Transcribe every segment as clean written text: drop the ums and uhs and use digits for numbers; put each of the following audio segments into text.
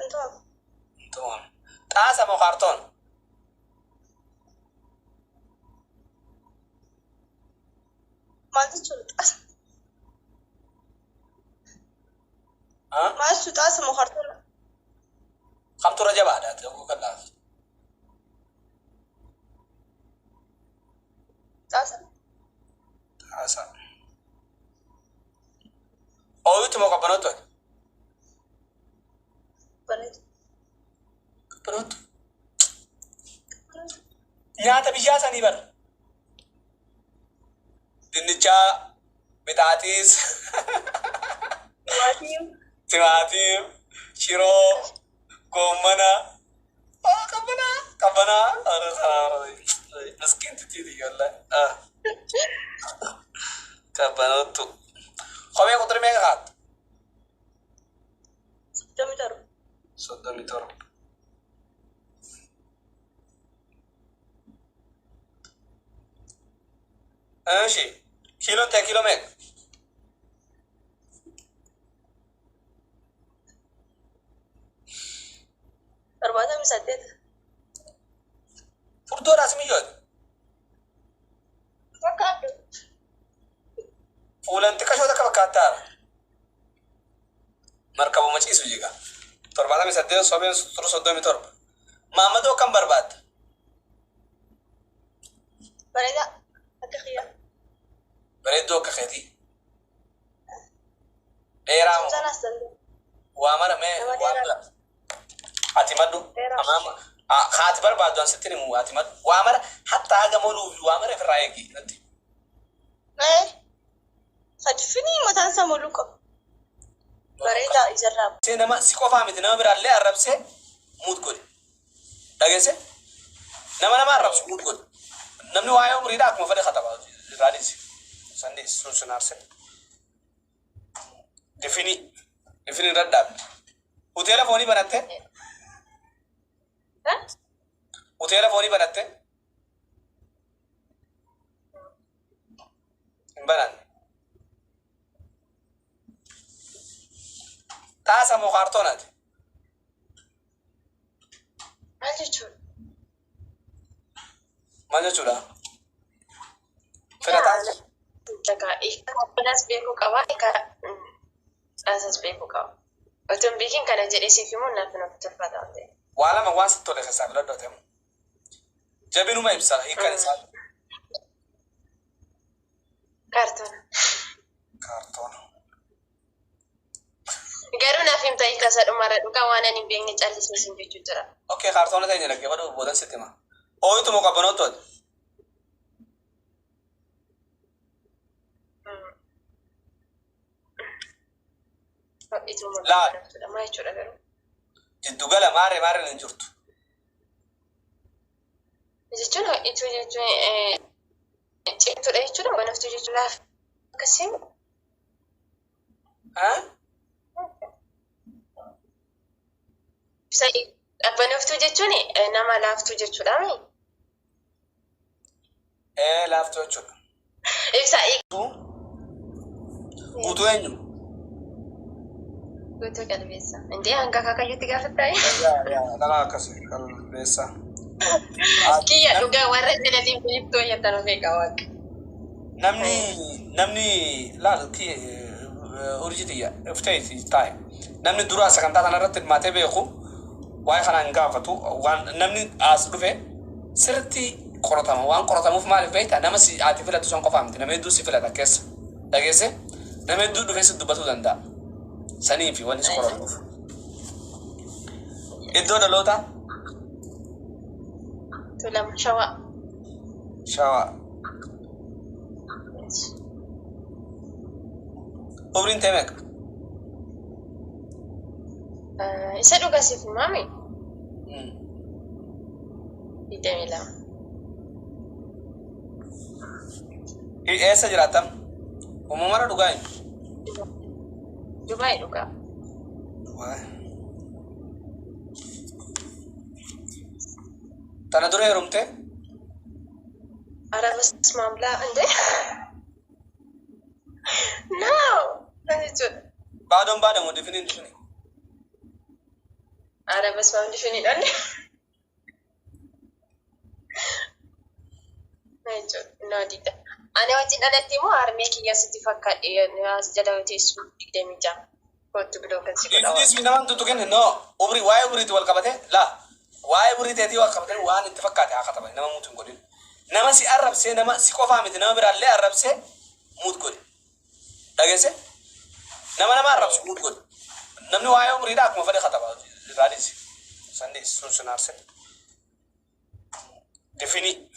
تون تاسا مو كرتون ما تشوت ها ما تشوت أسمع خرطوم خمت رجب هذا تقول كلا تاسا تاسا أو يتمو كبنوتو بنت كبنوتو نياتا بيجاسا نيبر دنيا بتاعتيس واتيم تيماتيم شيرو كومنا كبنا أنا مسكين تتيدي ولا كبنوتو خبيه قدر ميغا خات دمتر صدمي ترى ماشي كيلو انت كيلو ميغ أربعة مسدد فردو راسمي جود فكرت فولن تكشو تك بكاتار مركبو مچيسو جيغا تربادا مسدد صوبين سترو صدمي ترب محمدو كم برباد بريدة أتخيل بريدو كخيتي ايرام سوزان أستند وامر مي وامر اتمدو امام خات برباد وان ستني مو اتمد وامر حتى اغمولو وامر في رايكي انت إيه خدفني ما تنسى ملوكم بريدة يجرب سينما سيكو فامي نما برالي عربسه موت كل دغسه نما عربسه موت كل نمني وايو مريدا كما فدي خطبا راديس سانديس سونسنارسه دفيني رداب وتيلا فوني بنته ها وتيلا فوني بنته بنان تاسا مو كرتونات ما تشوت ما جولا فراتاج Daga ikas beeku qaba asas beeku qaba otun bikin kana jedhe sifimu naaf naaf tolfata ta'e wala ma wan sitole xesab la dotem jabinu ma ibsa hikan sa kartona karton garuu naaf himta ikasa dhumara dhuga waan ani beekne callisnisin jechuu jira okay karton ta nyala ke bado bodan sitima oyitu mo kabanoto la La. ma jechuudha garuu jiddu gala mare nin jurtu jechuun itu jechuun cimtuudha jechuudha wanaftu jechuun laaf akkasiin ha banaftu jechuun nama laaftu jechuudha lafto chu ibsa tu gutu enyu guutuu qalbeessa indee hanga kakayyutti gaafattaa'e ya dala akasi kalbesa kiyya dhugaa warra filatiin fiiftoo yattan of eegaa waaqa namni laal ki urjitiya iftayti tay namni dura sakanta kana ratti mate beeku way khana ngafatu wan namni as dufe sirti qorotama wan qorotamuuf maal beeyta nama si ati filatu son qofamti nama du si filata kes dagese nama du dufe si dubatu danda sani fi wani qorotamuuf iddo dalota tulam shawa shawa obrin temek isa dhugaa siif maami idemila esa jiratam umumara dugai Dubai dhugaa tana dure rumte arabas mamla ande no jechuudha badon badon mo defini أنا بس ما عندي لأني ما يجوز نادي ده أنا وجدت أنا تيمو أرميك يا ستي فكر ناس جلوتي اسمه دمي جام كنت بدو كنسي كده إنجليز من نمان تتوقعين إنه أبري واي أبري تقول كبته لا واي أبري تدي وكبته وان اتفقت يا خطبة نما موت نقولين نما سي أرب سي نما سي كوفا مت نما برا لي أرب سي موت قول دعيسه نما أرب سي موت قول نمني واي أبري داك مفرد خطبة راديس سندي سونسونار سن دفيني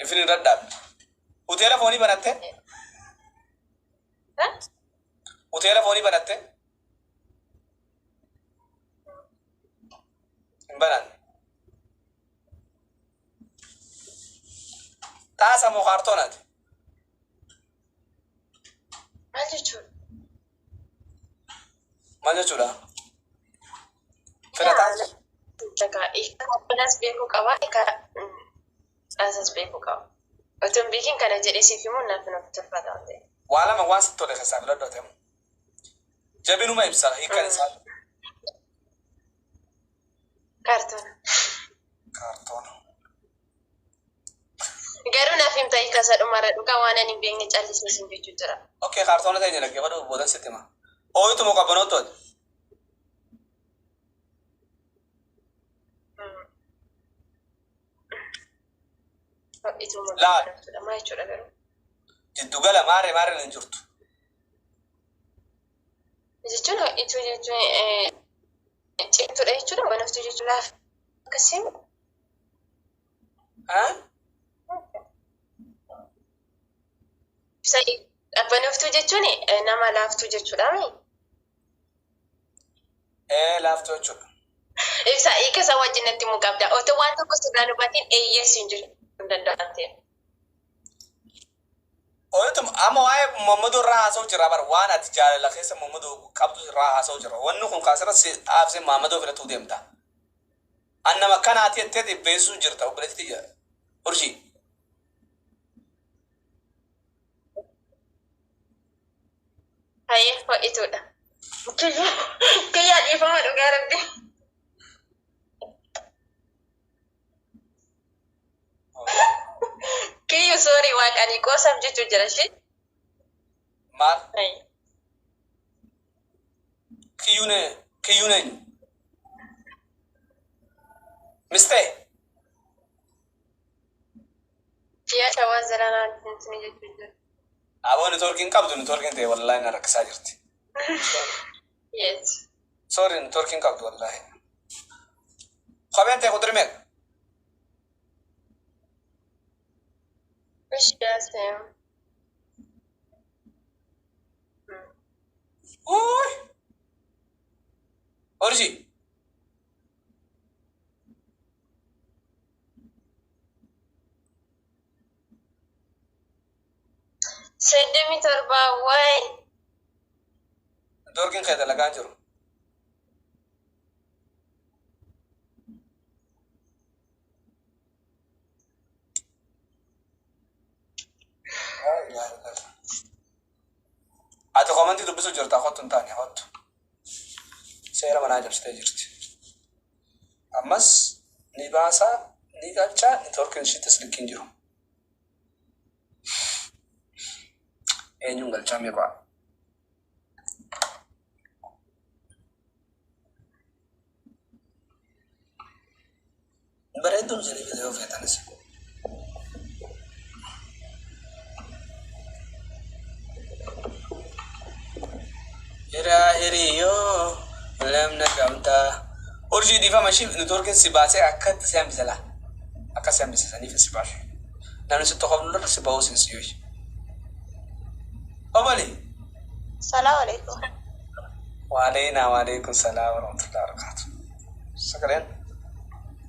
رداب وتيرا فوني بناته ها وتيرا فوني بناته بنان تاسا مخارطونات ما يجوز ما جولا فلاتاس Jaga belas beku kawa ika asas beku kawa. Otun bikin kana jadi si fimu na fino terpada ande. wala ma wansa to le khasab la dotem jabinu ma ibsa hikan sal Karton. karton Garu na fim tai kasa dumara duka wana ni bengi chalis ni simbi jutara. okay karton ta nyala ke wado bodan sitima o itu mo ka bonoto Itu mo La. sudah mai chura garu. jiddu gala mare nan jurtu Jechuun itu jechuudha jechuudha wanaftu jechuudha akkasiin ha bisa wanaftu jechuun nama laaftu jechuudha mi lafto chu ibsa ikasa wajjinatti muqabda otoo waan tokko sirraa dubatiin eeyyeessi hin jiru danda'an ta'e. o itu ama wae mamadu rahaso jira bar wana tijara la khesa mamadu qabdu rahaso jira wannu kun kasara se afse mamadu fela tu demta anna makana ati tete besu jirta ubrati ya urji Hayya kok itudha. Kayya dhiifama dhugaa rabbi. Kiyyu sorry waaqanii qoosam jechuu jira shi. mal Hayya. kiyune miste Kiyya shawaa zaranaa tintini jechuu jira. abo networking qabdu networking te wallahi na raksa jirti Yes. sorry networking qabdu wallahi khabente kudrmek Wish yes him. Uy. Orji. Sedemi torba way. Dorkin khayda lagan jiru. Ati komanti dubbisu jirta hottun taane hottu. Seera manaa jabsitee jirti. Ammas ni baasa ni galcha networking ishittis likkin jiru. Eenyuun galchaa meeqaa? Bareedduun jedhee bitee ofeetanis. Hiriyyoo lamna gamtaa. Urjii dhiifama ishii networking si baasee akkatti si hambisa laa. Akka si hambisisaniif si baasu. Namni si tokko lolaa si bahuu sin si yoo. Obali. Salaam alaikum. Waalaikum salaam warahmatullahi wabarakatuh. Sakaleen.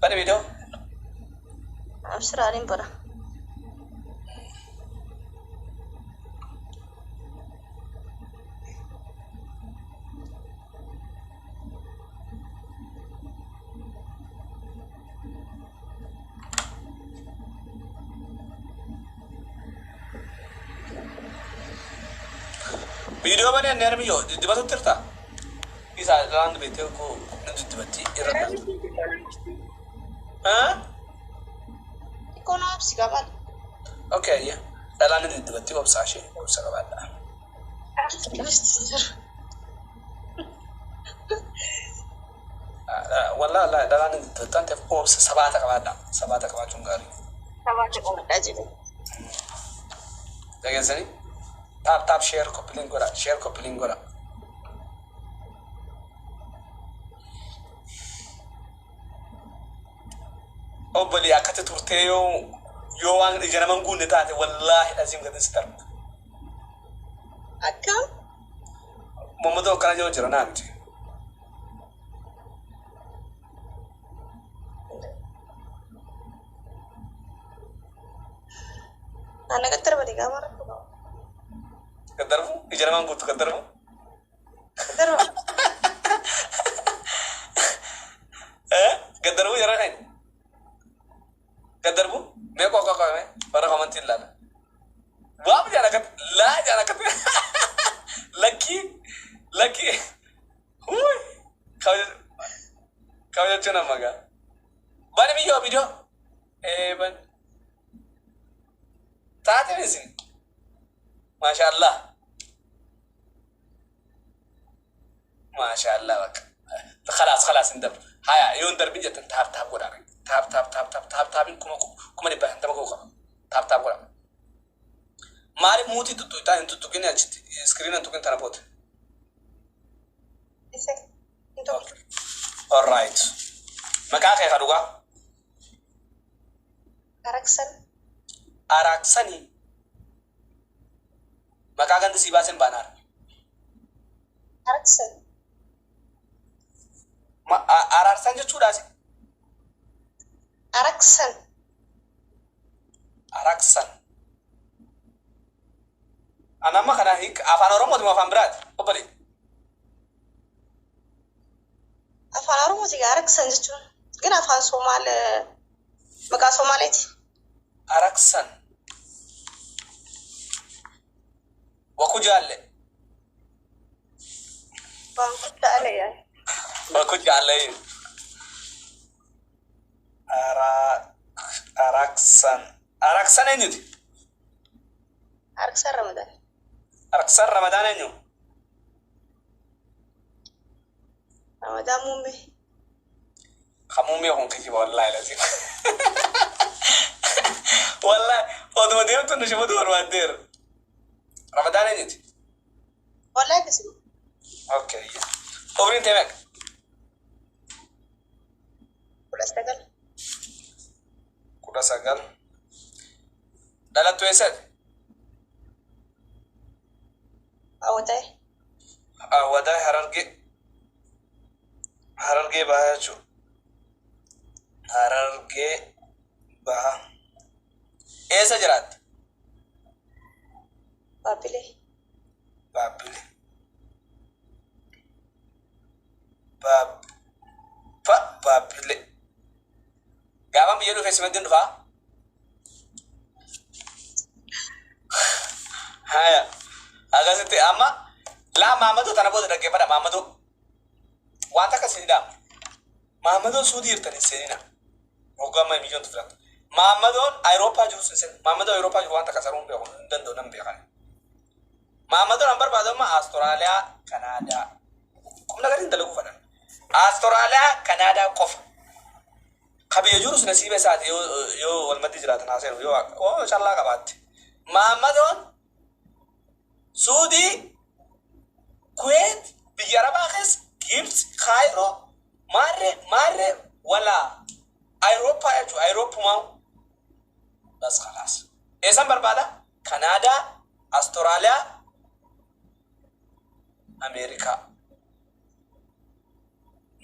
Bani video. Absiraanin bara. Video bani anneer miyo dibatu tirta. Isa land bete ko Nintu dibatti irra. Ha? Economics gamal. Okay, yeah. Dhalaan nintu dibatti obsaa ishee obsa qabaadha. Wallah la dhalaan nintu dibatti tante obsa sabaata qabaadha. Sabaata qabaachuun gaarii. Sabaata qabaadha jedhe. Dhageessanii? Tap share coupling godha. Share coupling godha. Obbolee akkati turtee yoo waan ija naman guunne taate wallaahi dhasiin gadin si darba. Akkam? Mammadoo akkana jiru jira naa miti. Ana gaddarba digaa mara qaba. Gaddarbu? Ija naman guutu gaddarbu? Gaddarba. Gaddarbu jira kan? Gaddarbu? Mee qoqa qabame bara qabantiin laala. Waam jaana kat laa jaana kat lakki huy kawajachuun amma gaa. Bani biyyoo ban taate misin maashaallah bak خلاص اندب هيا يون دربي جت تاب غدا تاب كما دي بان تبكو تاب غدا ماري موتي تو تا انت تو كني اجت سكرين انت كنت انا بوت alright maka kay kaduga araksani maka ganti si basen banar Araksan. Ararsan jechuudha si. Araksan. Anamma kana afaan Oromooti moo afaan biraati? Obbali. Afaan Oromooti araksan jechuun. Gara afaan maqaa Somaaleeti. Araksan. Waku jaalle. Waku jaalle yaa. Waku jaalle. Araksan eenyuti? Araksan Ramadan. Araksan Ramadan eenyu? Ramadan Muummee. Muummee kun kijiba wallahi lazim. Wallahi oduma deemtu nu shimutu barbaadeer. Ramadan eenyuti? Wallahi kasi. Okay. Obrin temek. Kuda sagal. Dalattu eessatti? Awwaday Harargee bahaa jechuudha. Harargee bahaa. Eessa jiraatta? Baabbilee. Baabbilee. Gaafa biyya dhufee simantiin dhufaa? Haya. Akkasitti amma laa Maammadoo tana booda dhaggeeffadha Maammadoo. Wanta akkasiidha. Maammadoon suudii hirtanii seenina. Hoggaammaa biyyoon tufiran. Maammadoon Awurooppaa jiru seenina. Maammadoon Awurooppaa jiru wanta kasaruun beeku hin danda'u nan beekan. Maammadoon an barbaadamu Aastiraaliyaa, Kanaadaa. Kumna gadi hin dalaguu fadhan. Aastiraaliyaa, Kanaadaa qofa. Kabiyya jirus nasiiba isaati yoo walmatti jiraatan haaseenu yoo callaa qabaatti. Maammadoon Suudii, Kuwait, biyya Arabaa keessa, Gibsi, Kaayiroo, Maarree, wala Awurooppaa jechuudha. Awurooppumaa bas khalaas. Eessan barbaada? Kanaadaa, Aastiraaliyaa, Ameerikaa.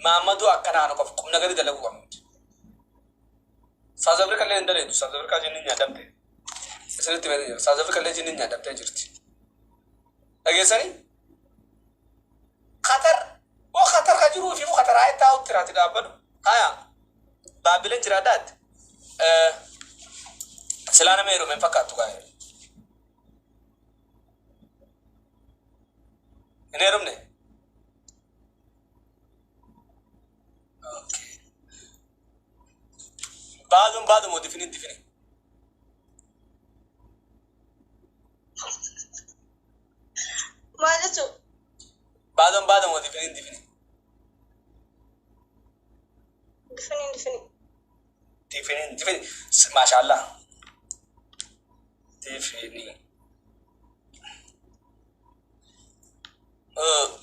Maammadoo akkanaa qofa qubna gadi dalaguu qabnuti. South Africa illee hin daleetu. South Africa jenni nyaadamte. Isinitti beekte jira. South Africa illee jenni nyaadamtee jirti. Dhageessanii? Qatar ka jiruu fi Qatar haa itti haa'utti raati dhaabbadhu. Haya. Baabbileen jiraadhaatti. Silaa nama heerumeen fakkaattu gaa'e. Hin heerumne? بعد مو دفني مالته بعد مو دفني دفني ما شاء الله دفني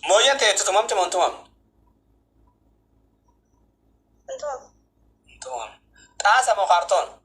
مويا تمام تمام طاسة مو كرتون